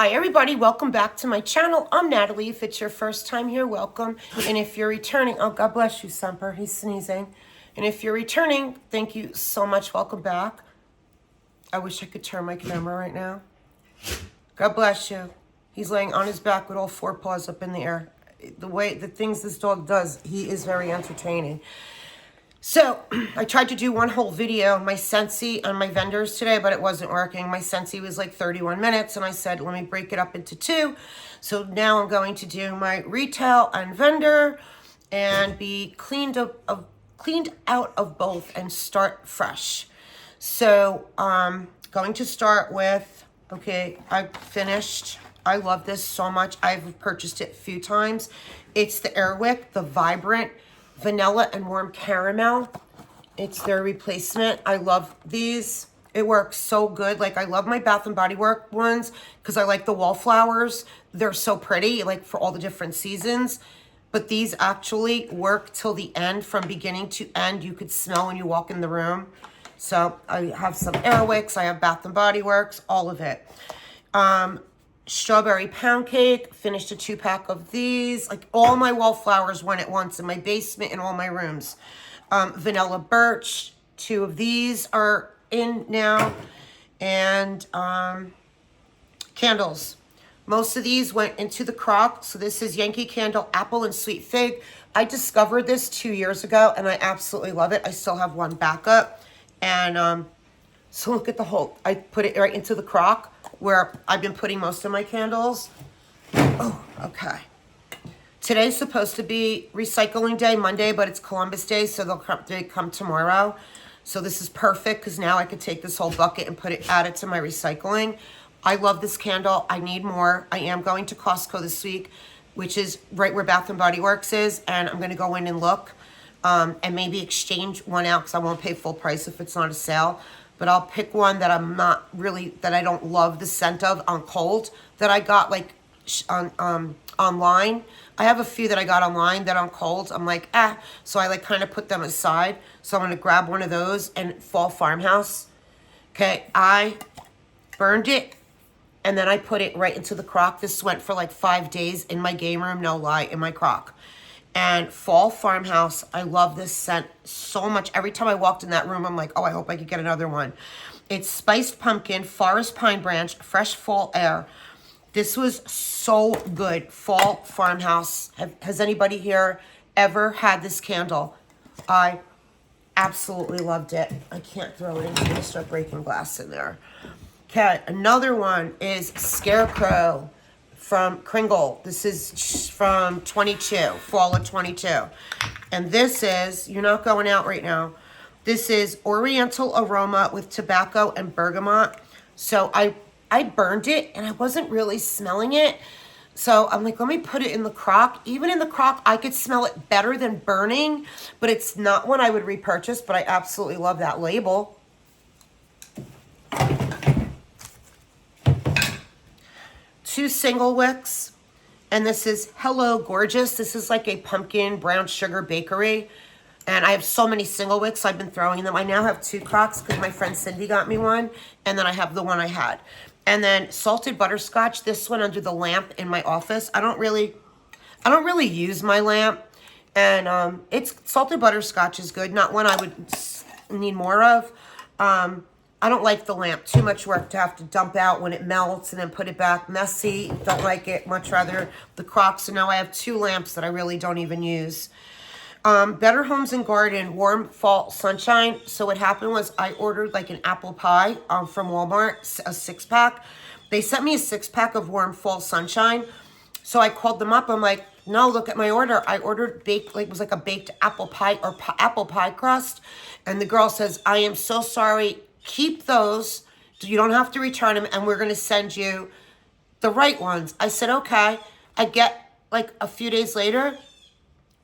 Hi everybody, welcome back to my channel. I'm Natalie. If it's your first time here, welcome. And if you're returning, oh God bless you, Semper, he's sneezing. And if you're returning, thank you so much, welcome back. I wish I could turn my camera right now. God bless you. He's laying on his back with all four paws up in the air. The things this dog does, he is very entertaining. So, I tried to do one whole video, my Scentsy on my vendors today, but it wasn't working. My Scentsy was like 31 minutes, and I said, let me break it up into two. So now I'm going to do my retail and vendor and be cleaned out of both and start fresh. So, going to start with, okay, I finished. I love this so much. I've purchased it a few times. It's the Airwick, the Vibrant Vanilla and Warm Caramel. It's their replacement. I love these. It works so good. Like, I love my Bath and Body Works ones because I like the wallflowers. They're so pretty, like for all the different seasons. But these actually work till the end, from beginning to end. You could smell when you walk in the room. So I have some Airwicks. I have Bath and Body Works, all of it. Strawberry pound cake, finished a 2-pack of these. Like, all my wallflowers went at once in my basement and all my rooms. Vanilla birch, 2 of these are in now. And candles. Most of these went into the crock. So this is Yankee Candle Apple and Sweet Fig. I discovered this 2 years ago and I absolutely love it. I still have one backup. And so look at the whole, I put it right into the crock where I've been putting most of my candles. Oh, okay. Today's supposed to be recycling day, Monday, but it's Columbus Day, so they come tomorrow. So this is perfect because now I could take this whole bucket and add it to my recycling. I love this candle. I need more. I am going to Costco this week, which is right where Bath and Body Works is, and I'm going to go in and look and maybe exchange one out because I won't pay full price if it's not a sale. But I'll pick one that I'm not really, that I don't love the scent of on cold, that I got like online. I have a few that I got online that on cold, I'm like, so I like kind of put them aside. So I'm going to grab one of those. And Fall Farmhouse. Okay, I burned it and then I put it right into the crock. This went for like 5 days in my game room, no lie, in my crock. And Fall Farmhouse, I love this scent so much. Every time I walked in that room, I'm like, oh, I hope I could get another one. It's spiced pumpkin, forest pine branch, fresh fall air. This was so good. Fall Farmhouse. Has anybody here ever had this candle? I absolutely loved it. I can't throw it in. I'm going to start breaking glass in there. Okay, another one is Scarecrow from Kringle. This is from 22, fall of 22. And this is, you're not going out right now. This is Oriental Aroma with tobacco and bergamot. So I burned it and I wasn't really smelling it. So I'm like, let me put it in the crock. Even in the crock, I could smell it better than burning, but it's not one I would repurchase, but I absolutely love that label. Two single wicks, and this is Hello Gorgeous. This is like a pumpkin brown sugar bakery, and I have so many single wicks, I've been throwing them. I now have 2 crocks because my friend Cindy got me one, and then I have the one I had. And then salted butterscotch, this one under the lamp in my office. I don't really use my lamp, and it's salted butterscotch is good, not one I would need more of. I don't like the lamp. Too much work to have to dump out when it melts and then put it back. Messy. Don't like it. Much rather the crock. So now I have 2 lamps that I really don't even use. Better Homes and Garden Warm Fall Sunshine. So what happened was I ordered like an apple pie from Walmart, a 6-pack. They sent me a 6-pack of Warm Fall Sunshine. So I called them up. I'm like, no, look at my order. I ordered baked, like it was like a baked apple pie or apple pie crust. And the girl says, I am so sorry. Keep those. You don't have to return them, and we're going to send you the right ones. I said, okay. I get like a few days later,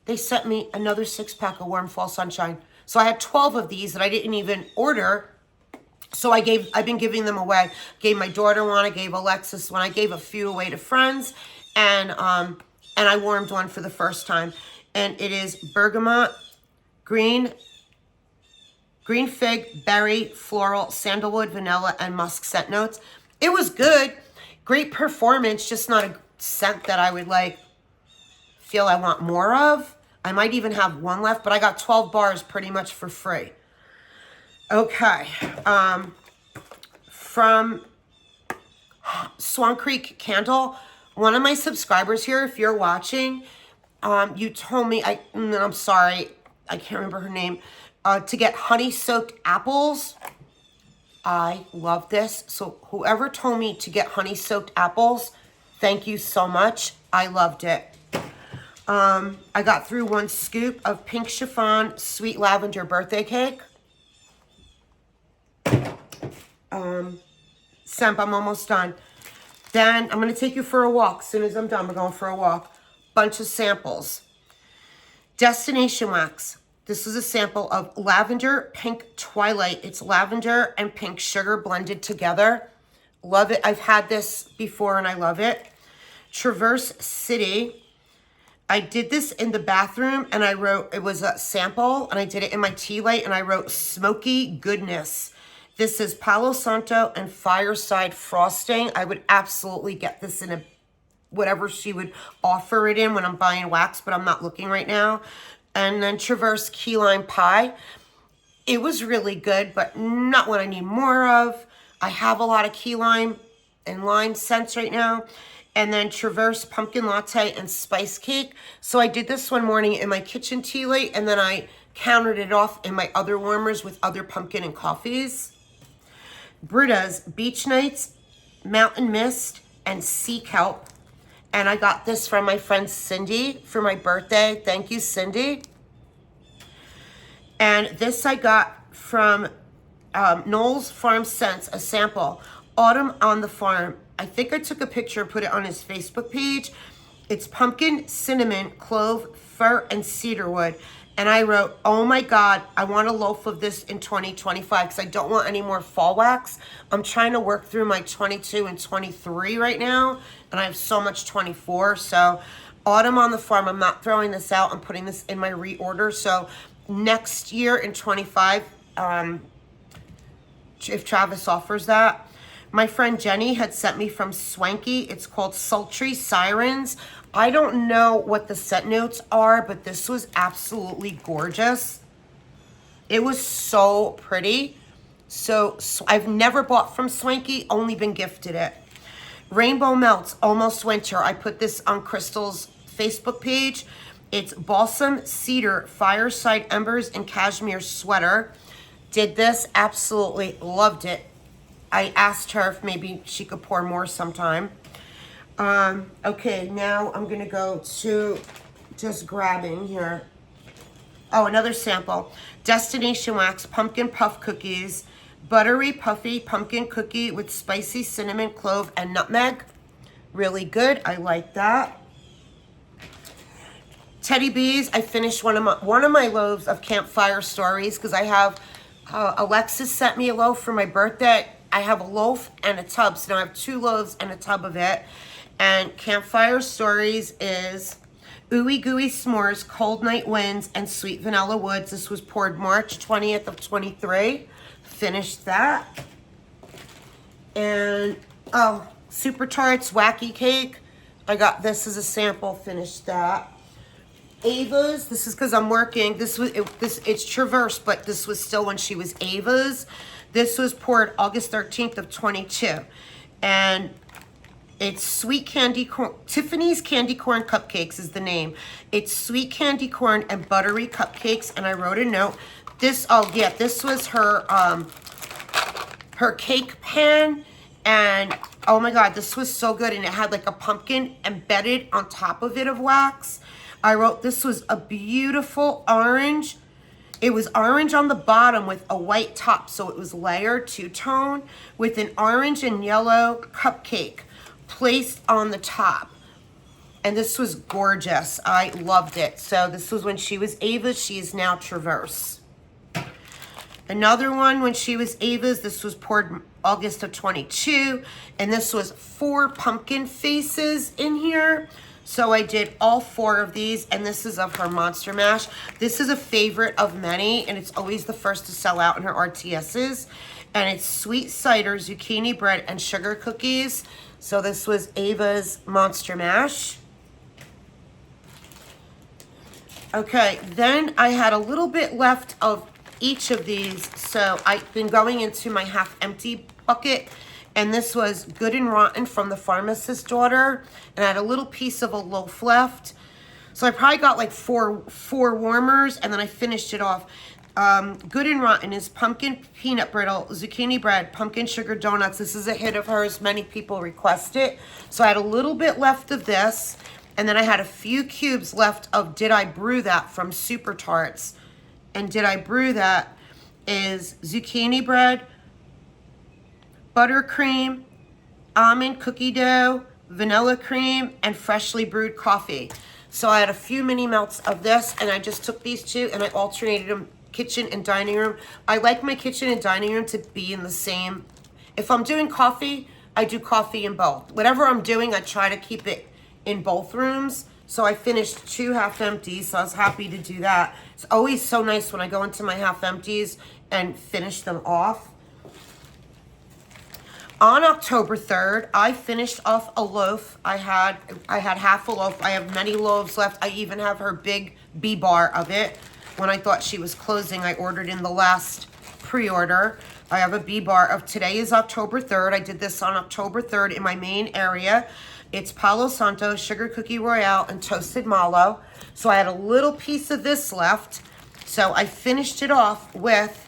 they sent me another 6-pack of Warm Fall Sunshine. So I had 12 of these that I didn't even order. So I've been giving them away. Gave my daughter one. I gave Alexis one. I gave a few away to friends, and I warmed one for the first time. And it is bergamot, green fig, berry, floral, sandalwood, vanilla, and musk scent notes. It was good. Great performance, just not a scent that I would like feel I want more of. I might even have one left, but I got 12 bars pretty much for free. Okay. From Swan Creek Candle, one of my subscribers here, if you're watching, you told me, I'm sorry, I can't remember her name, to get honey-soaked apples. I love this. So whoever told me to get honey-soaked apples, thank you so much. I loved it. I got through 1 scoop of pink chiffon sweet lavender birthday cake. Semp, I'm almost done. Then I'm going to take you for a walk. As soon as I'm done, we're going for a walk. Bunch of samples. Destination Wax. This is a sample of Lavender Pink Twilight. It's lavender and pink sugar blended together. Love it. I've had this before and I love it. Traverse City. I did this in the bathroom and I wrote, it was a sample, and I did it in my tea light and I wrote Smoky Goodness. This is Palo Santo and Fireside Frosting. I would absolutely get this in a whatever she would offer it in when I'm buying wax, but I'm not looking right now. And then Traverse Key Lime Pie. It was really good, but not what I need more of. I have a lot of key lime and lime scents right now. And then Traverse Pumpkin Latte and Spice Cake. So I did this one morning in my kitchen tea light, and then I countered it off in my other warmers with other pumpkin and coffees. Britta's Beach Nights, Mountain Mist, and Sea Kelp. And I got this from my friend Cindy for my birthday. Thank you, Cindy. And this I got from Noel's Farm Scents, a sample. Autumn on the Farm. I think I took a picture and put it on his Facebook page. It's pumpkin, cinnamon, clove, fir, and cedarwood. And I wrote, oh my God, I want a loaf of this in 2025 because I don't want any more fall wax. I'm trying to work through my 22 and 23 right now, and I have so much 24. So Autumn on the Farm, I'm not throwing this out. I'm putting this in my reorder. So next year in 25, if Travis offers that. My friend Jenny had sent me from Swanky. It's called Sultry Sirens. I don't know what the scent notes are, but this was absolutely gorgeous. It was so pretty. So I've never bought from Swanky, only been gifted it. Rainbow Melts, Almost Winter. I put this on Crystal's Facebook page. It's Balsam, Cedar, Fireside Embers, and Cashmere Sweater. Did this, absolutely loved it. I asked her if maybe she could pour more sometime. Okay, now I'm going to go to just grabbing here. Oh, another sample. Destination Wax Pumpkin Puff Cookies. Buttery, puffy pumpkin cookie with spicy cinnamon, clove, and nutmeg. Really good. I like that. Teddy Bees. I finished one of my loaves of Campfire Stories because I have Alexis sent me a loaf for my birthday. I have a loaf and a tub, so now I have 2 loaves and a tub of it. And Campfire Stories is Ooey Gooey S'mores, Cold Night Winds, and Sweet Vanilla Woods. This was poured March 20th of 23. Finished that. And, oh, Super Tarts Wacky Cake. I got this as a sample. Finished that. Ava's. This is because I'm working. It's Traverse, but this was still when she was Ava's. This was poured August 13th of 22. And it's Sweet Candy Corn. Tiffany's Candy Corn Cupcakes is the name. It's sweet candy corn and buttery cupcakes. And I wrote a note. This was her her cake pan. And oh my God, this was so good. And it had like a pumpkin embedded on top of it of wax. I wrote this was a beautiful orange. It was orange on the bottom with a white top, so it was layered two-tone with an orange and yellow cupcake placed on the top. And this was gorgeous. I loved it. So this was when she was Ava. She is now Traverse. Another one when she was Ava's. This was poured August of 22. And this was 4 pumpkin faces in here. So I did all 4 of these, and this is of her Monster Mash. This is a favorite of many, and it's always the first to sell out in her RTSs. And it's sweet cider, zucchini bread, and sugar cookies. So this was Ava's Monster Mash. Okay, then I had a little bit left of each of these. So I've been going into my half empty bucket, and this was Good and Rotten from the Pharmacist's Daughter, and I had a little piece of a loaf left. So I probably got like four warmers, and then I finished it off. Good and Rotten is pumpkin peanut brittle, zucchini bread, pumpkin sugar donuts. This is a hit of hers. Many people request it. So I had a little bit left of this. And then I had a few cubes left of Did I Brew That from Super Tarts. And Did I Brew That is zucchini bread, buttercream, almond cookie dough, vanilla cream, and freshly brewed coffee. So I had a few mini melts of this, and I just took these two and I alternated them, kitchen and dining room. I like my kitchen and dining room to be in the same. If I'm doing coffee, I do coffee in both. Whatever I'm doing, I try to keep it in both rooms. So I finished 2 half empties, so I was happy to do that. It's always so nice when I go into my half empties and finish them off. On October 3rd, I finished off a loaf. I had half a loaf. I have many loaves left. I even have her big B bar of it. When I thought she was closing, I ordered in the last pre-order. I have a B bar of today is October 3rd. I did this on October 3rd in my main area. It's Palo Santo, Sugar Cookie Royale, and Toasted Mallow. So I had a little piece of this left. So I finished it off with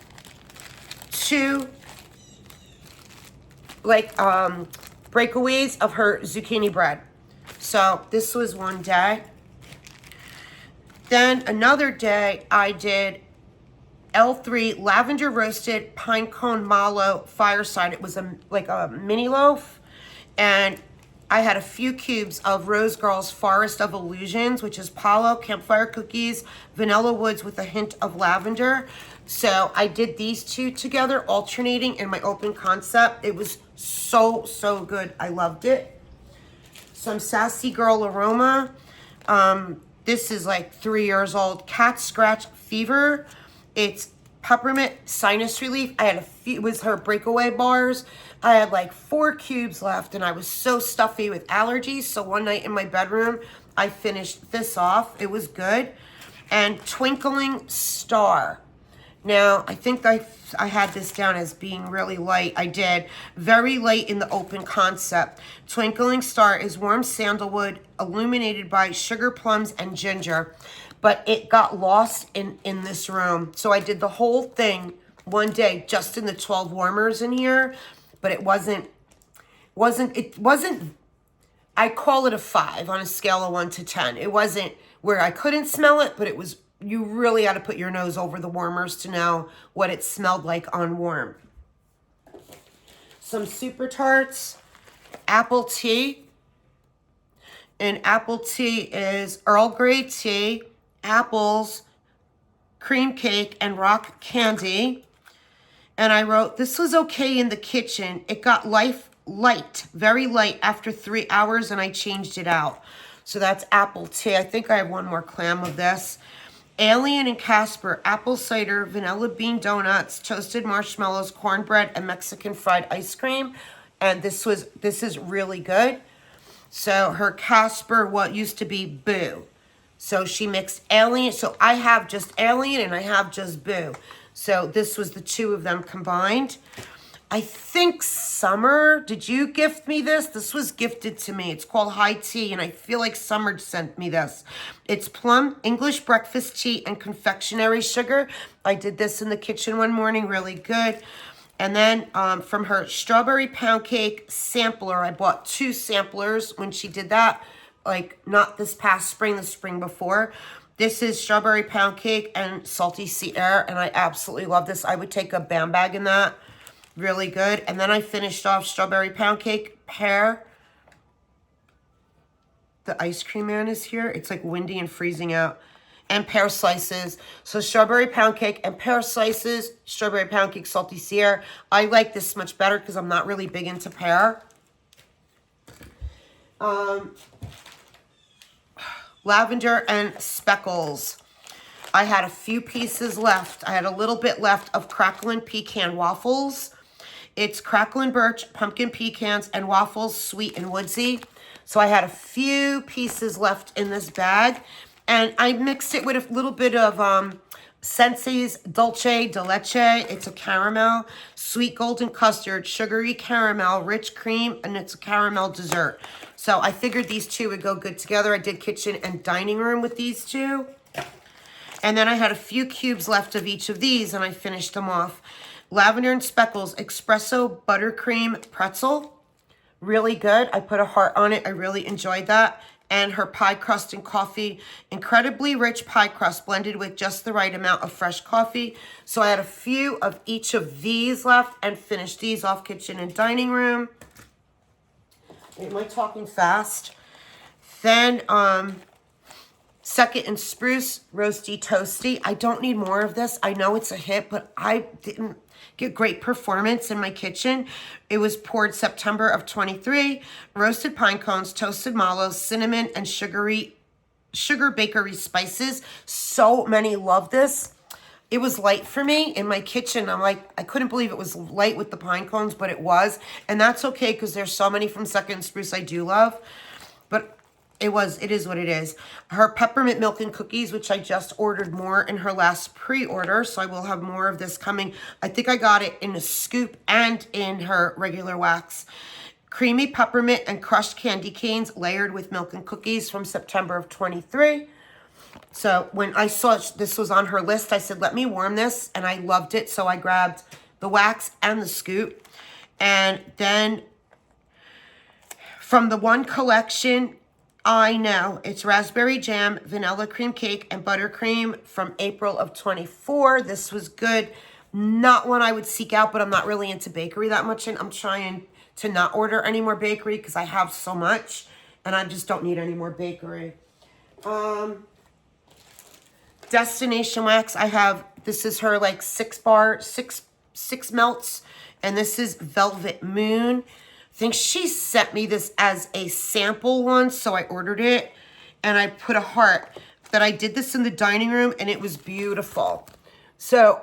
2 breakaways of her zucchini bread. So this was one day. Then another day I did L3 lavender roasted pine cone mallow fireside. It was like a mini loaf, and I had a few cubes of Rose Girl's Forest of Illusions, which is Palo, campfire cookies, vanilla woods with a hint of lavender. So I did these two together, alternating in my open concept. It was so, so good. I loved it. Some Sassy Girl Aroma. This is like 3 years old. Cat Scratch Fever. It's peppermint sinus relief. I had a few, it was her breakaway bars. I had like 4 cubes left, and I was so stuffy with allergies. So one night in my bedroom, I finished this off. It was good. And Twinkling Star. Now, I think I had this down as being really light. I did. Very light in the open concept. Twinkling Star is warm sandalwood illuminated by sugar plums and ginger. But it got lost in this room. So I did the whole thing one day just in the 12 warmers in here. But it wasn't, I call it a 5 on a scale of 1 to 10. It wasn't where I couldn't smell it, but it was, you really had to put your nose over the warmers to know what it smelled like on warm. Some Super Tarts, apple tea. And apple tea is Earl Grey tea, apples, cream cake, and rock candy. And I wrote, this was okay in the kitchen. It got light, very light after 3 hours, and I changed it out. So that's apple tea. I think I have one more clam of this. Alien and Casper, apple cider, vanilla bean donuts, toasted marshmallows, cornbread, and Mexican fried ice cream. And this is really good. So her Casper, what used to be Boo. So she mixed Alien. So I have just Alien and I have just Boo. So this was the 2 of them combined. I think Summer, did you gift me this? This was gifted to me. It's called High Tea, and I feel like Summer sent me this. It's plum, English breakfast tea, and confectionery sugar. I did this in the kitchen one morning, really good. And then from her strawberry pound cake sampler, I bought 2 samplers when she did that. Like, not this past spring, the spring before. This is strawberry pound cake and salty sea air, and I absolutely love this. I would take a BAM bag in that. Really good. And then I finished off strawberry pound cake, pear. The ice cream man is here. It's like windy and freezing out. And pear slices. So strawberry pound cake and pear slices, strawberry pound cake, salty sea air. I like this much better because I'm not really big into pear. Lavender and speckles. I had a few pieces left. I had a little bit left of crackling pecan waffles. It's crackling birch, pumpkin pecans, and waffles, sweet and woodsy. So I had a few pieces left in this bag, and I mixed it with a little bit of Sensei's Dolce de Leche. It's a caramel, sweet golden custard, sugary caramel, rich cream, and it's a caramel dessert. So I figured these two would go good together. I did kitchen and dining room with these two. And then I had a few cubes left of each of these, and I finished them off. Lavender and Speckles Espresso Buttercream Pretzel. Really good. I put a heart on it. I really enjoyed that. And her pie crust and coffee. Incredibly rich pie crust blended with just the right amount of fresh coffee. So I had a few of each of these left and finished these off kitchen and dining room. Am I talking fast? Then, Second and Spruce Roasty Toasty. I don't need more of this. I know it's a hit, but I didn't get great performance in my kitchen. It was poured September of 23. Roasted pine cones, toasted mallows, cinnamon, and sugar bakery spices. So many love this. It was light for me in my kitchen. I'm like, I couldn't believe it was light with the pine cones, but it was. And that's okay because there's so many from Second and Spruce I do love. But it is what it is. Her peppermint milk and cookies, which I just ordered more in her last pre-order, so I will have more of this coming. I think I got it in a scoop and in her regular wax. Creamy peppermint and crushed candy canes layered with milk and cookies from September of 23. So when I saw this was on her list, I said, let me warm this, and I loved it, so I grabbed the wax and the scoop. And then from the one collection, I know it's raspberry jam, vanilla cream cake, and buttercream from April of 24. This was good. Not one I would seek out, but I'm not really into bakery that much, and I'm trying to not order any more bakery because I have so much, and I just don't need any more bakery. Destination Wax, I have, this is her like 6 melts, and this is Velvet Moon. I think she sent me this as a sample one, so I ordered it, and I put a heart. But I did this in the dining room, and it was beautiful. So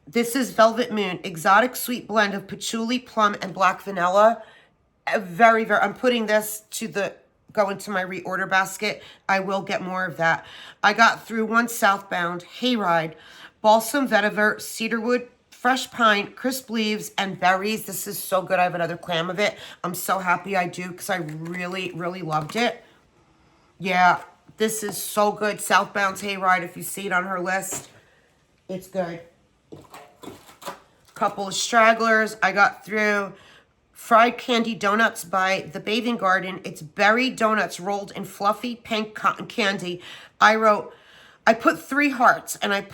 this is Velvet Moon, exotic sweet blend of patchouli, plum, and black vanilla. I'm putting this go into my reorder basket. I will get more of that. I got through one Southbound, Hayride, balsam vetiver, cedarwood, fresh pine, crisp leaves, and berries. This is so good. I have another clam of it. I'm so happy I do because I really, really loved it. Yeah, this is so good. Southbound's Hayride, if you see it on her list, it's good. Couple of stragglers. I got through Fried Candy Donuts by The Bathing Garden. It's berry donuts rolled in fluffy pink cotton candy. I put 3 hearts, and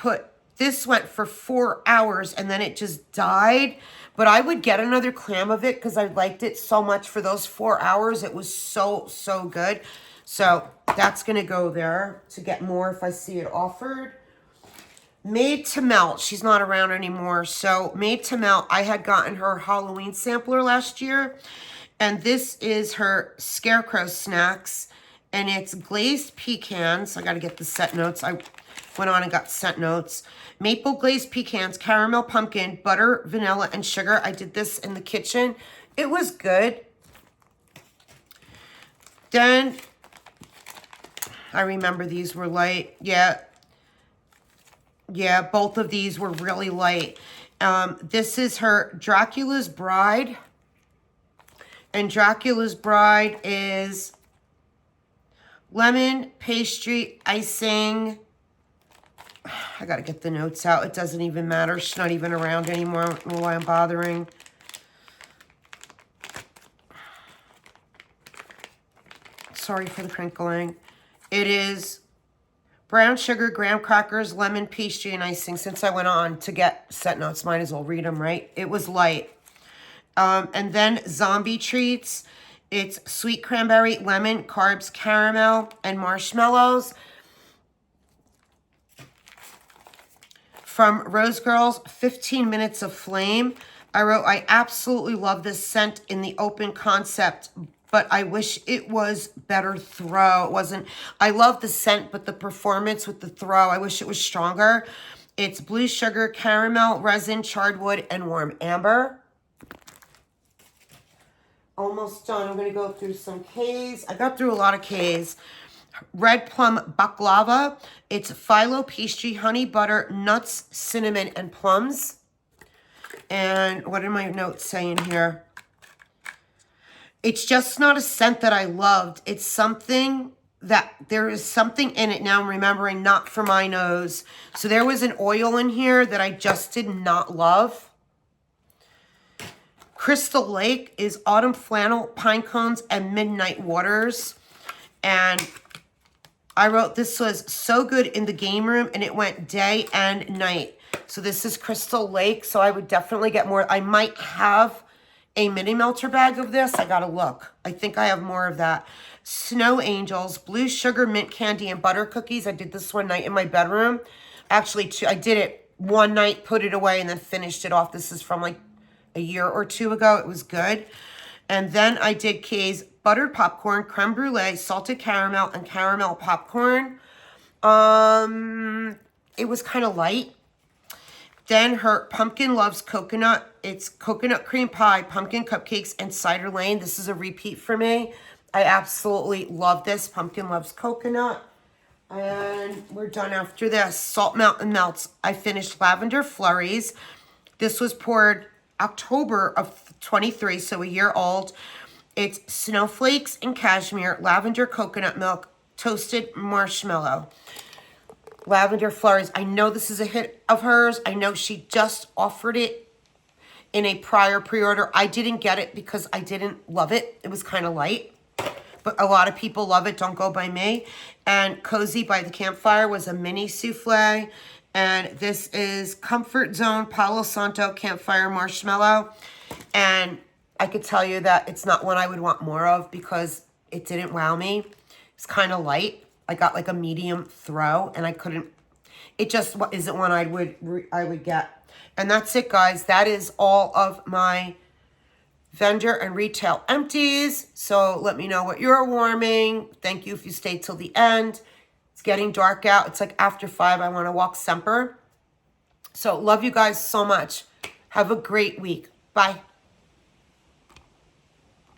this went for 4 hours, and then it just died. But I would get another clam of it because I liked it so much for those 4 hours. It was so, so good. So that's going to go there to get more if I see it offered. Made to Melt. She's not around anymore. So Made to Melt, I had gotten her Halloween sampler last year. And this is her Scarecrow Snacks. And it's glazed pecans. I got to get the set notes. I went on and got set notes. Maple glazed pecans, caramel pumpkin, butter, vanilla, and sugar. I did this in the kitchen. It was good. Then, I remember these were light. Yeah, both of these were really light. This is her Dracula's Bride. And Dracula's Bride is lemon, pastry, icing. I gotta get the notes out. It doesn't even matter. She's not even around anymore. I don't know why I'm bothering. Sorry for the crinkling. It is brown sugar, graham crackers, lemon, pastry, and icing. Since I went on to get set notes, might as well read them, right? It was light. And then Zombie Treats. It's sweet cranberry, lemon, carbs, caramel, and marshmallows. From Rose Girls, 15 Minutes of Flame. I wrote, I absolutely love this scent in the open concept, but I wish it was better throw. It wasn't, I love the scent, but the performance with the throw, I wish it was stronger. It's blue sugar, caramel, resin, charred wood, and warm amber. Almost done. I'm going to go through some K's. I got through a lot of K's. Red plum baklava. It's phyllo pastry, honey butter, nuts, cinnamon, and plums. And what are my notes saying here? It's just not a scent that I loved. It's something that there is something in it now I'm remembering, not for my nose. So there was an oil in here that I just did not love. Crystal Lake is autumn flannel, pine cones, and midnight waters. And I wrote this was so good in the game room, and it went day and night. So this is Crystal Lake, so I would definitely get more. I might have a mini melter bag of this. I gotta look. I think I have more of that. Snow Angels, blue sugar, mint candy, and butter cookies. I did this one night in my bedroom. Actually, I did it one night, put it away, and then finished it off. This is from like a year or two ago. It was good. And then I did Kay's buttered popcorn, creme brulee, salted caramel, and caramel popcorn. It was kind of light. Then her Pumpkin Loves Coconut. It's coconut cream pie, pumpkin cupcakes, and cider lane. This is a repeat for me. I absolutely love this. Pumpkin Loves Coconut. And we're done after this. Salt Mountain Melts. I finished Lavender Flurries. This was poured October of 23, so a year old. It's snowflakes and cashmere, lavender coconut milk, toasted marshmallow. Lavender Flurries. I know this is a hit of hers. I know she just offered it in a prior pre-order. I didn't get it because I didn't love it. It was kind of light. But a lot of people love it. Don't go by me. And Cozy by the Campfire was a mini souffle. And this is Comfort Zone Palo Santo Campfire Marshmallow. And I could tell you that it's not one I would want more of because it didn't wow me. It's kind of light. I got like a medium throw and I couldn't. It just isn't one I would get. And that's it, guys. That is all of my vendor and retail empties. So let me know what you're warming. Thank you if you stayed till the end. It's getting dark out. It's like after 5. I want to walk Semper. So love you guys so much. Have a great week. Bye.